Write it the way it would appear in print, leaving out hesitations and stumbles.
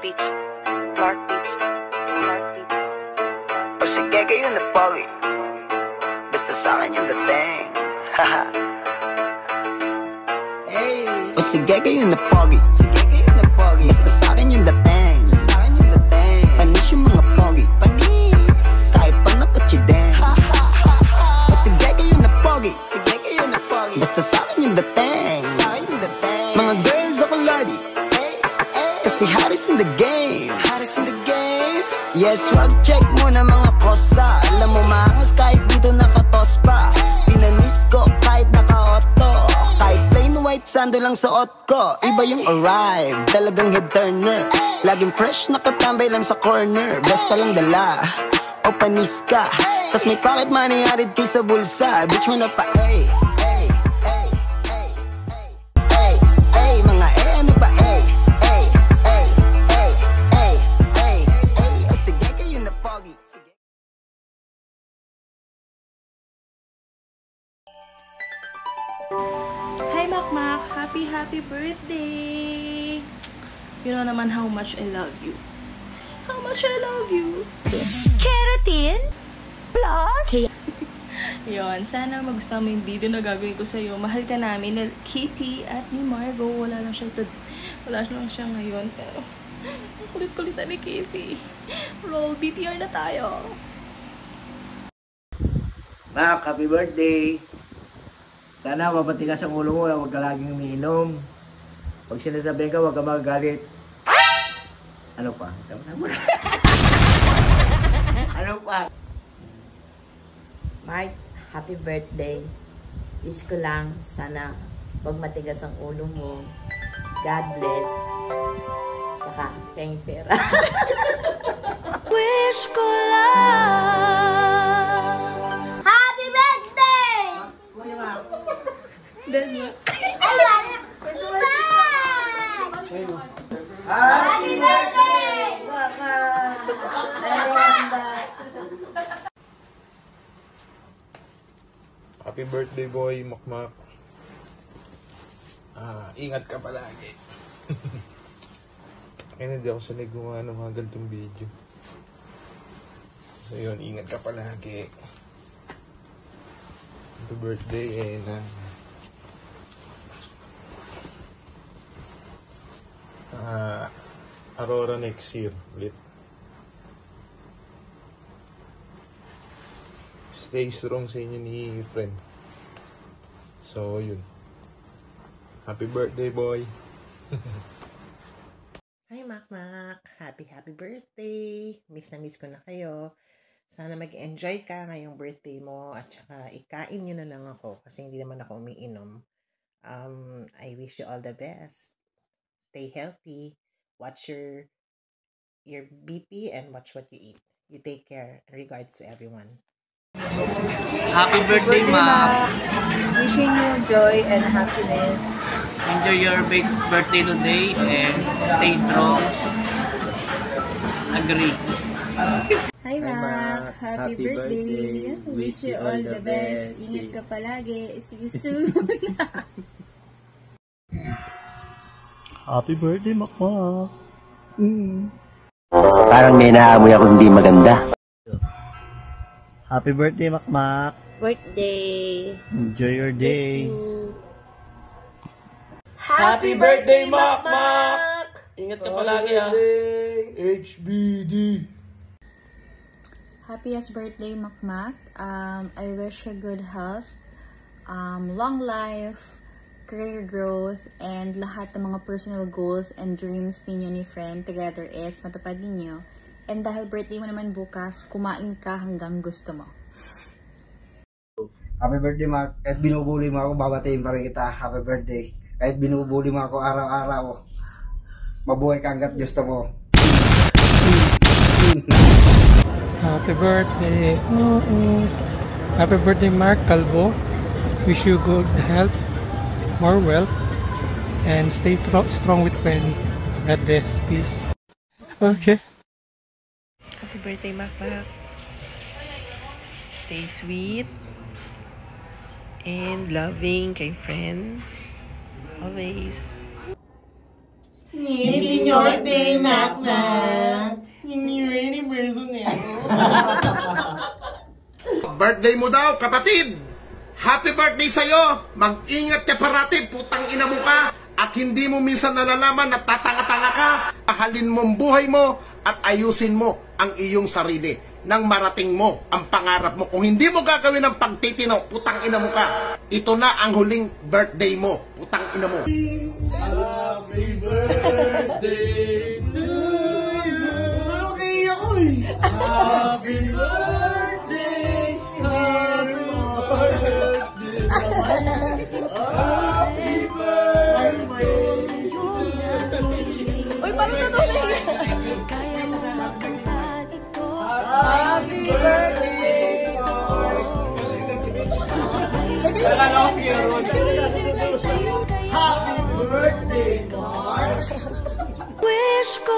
Beats. Mark Beats. Mark Beats. O sige kayo na pogi, basta sa'kin yung dating. Haha. Hey. O sige kayo na pogi, sige kayo na pogi, basta sa'kin yung dating. Sa'kin yung dating. Panis yung mga pogi, panis. Kahit pa napatsideng. O sige kayo na pogi, sige kayo na pogi, basta sa'kin yung dating. Sa'kin yung dating. Mga girls ako lodi, kasi Harris in the game. Harris in the game. Yes, wag check muna mga kosa. Alam mo maangas kahit dito nakatos pa. Pinanis ko kahit naka-auto. Kahit plain white sando lang suot ko. Iba yung arrive, talagang head turner. Laging fresh nakatambay lang sa corner. Best pa lang dala, o panis ka. Tas may pocket money arid kay sa bulsa. Bitch mo na pa, ay. Hi Makmak! Happy birthday! You know naman how much I love you. How much I love you! Keratin? Plus? Yon, sana magustuhan mo yung video na gagawin ko sa'yo. Mahal ka namin na Kitty at ni Margo. Wala lang siya ngayon. Pero, kulit-kulitan ni Kitty. Roll, BTR na tayo. Mac, happy birthday! Sana mapatigas ang ulo mo, huwag ka laging umiinom. Pag sinasabihin ka, huwag ka magagalit. Ano pa? Ano pa? Mark, happy birthday. Wish ko lang, sana huwag matigas ang ulo mo. God bless. Saka, peng pera. Wish ko lang. Happy birthday! Happy birthday! Happy birthday boy, Makmak. Ingat ka palagi. Kaya hindi ako sanay gumawa ng mga ganitong video. So yun, ingat ka palagi. Happy birthday and Aurora next year ulit. Stay strong sa inyo ni friend. So yun. Happy birthday boy. Hi Makmak! Happy birthday! Miss na miss ko na kayo. Sana mag-enjoy ka ngayong birthday mo at saka ikain nyo na lang ako kasi hindi naman ako umiinom. I wish you all the best. Stay healthy. Watch your BP and watch what you eat. You take care. Regards to everyone. Happy birthday, Ma'am! Wishing you joy and happiness. Enjoy your big birthday today and stay strong. Agree. Hi, Mac! Happy birthday! Wish you all the best. Ingat ka palagi. See you soon. Happy birthday, Makmak! Parang may naamoy ako hindi maganda. Happy birthday, Makmak! Birthday! Enjoy your day! Happy birthday, Makmak! Ingat ka palagi, ha? HBD! Happiest birthday, Makmak. I wish you good health, long life, career growth, and lahat ng mga personal goals and dreams ninyo ni friend together is matupad ninyo. And dahil birthday mo naman bukas, kumain ka hanggang gusto mo. Happy birthday, Mac. Kahit binubuli mo ako, babatayin pa rin kita. Happy birthday. Kahit binubuli mo ako araw-araw, mabuhay ka hanggat gusto mo. Happy birthday. Happy birthday, Mark Calvo. Wish you good health, more wealth, and stay strong with Penny. God bless. Peace. Okay. Happy birthday, Makmak. Stay sweet and loving kay friend. Always. Happy birthday, Mac. Any person Birthday mo daw, kapatid! Happy birthday sa'yo! Mag-ingat ka parati, putang ina mo ka! At hindi mo minsan nalalaman na tatanga-tanga ka! Ahalin mo ang buhay mo at ayusin mo ang iyong sarili nang marating mo ang pangarap mo. Kung hindi mo gagawin ang pagtitino, putang ina mo ka! Ito na ang huling birthday mo, putang ina mo! Happy birthday to you! Okay ako eh! Happy birthday! Happy birthday! Happy birthday to you! Uy, paano na to? Happy birthday! Happy birthday, Mark! Wish ko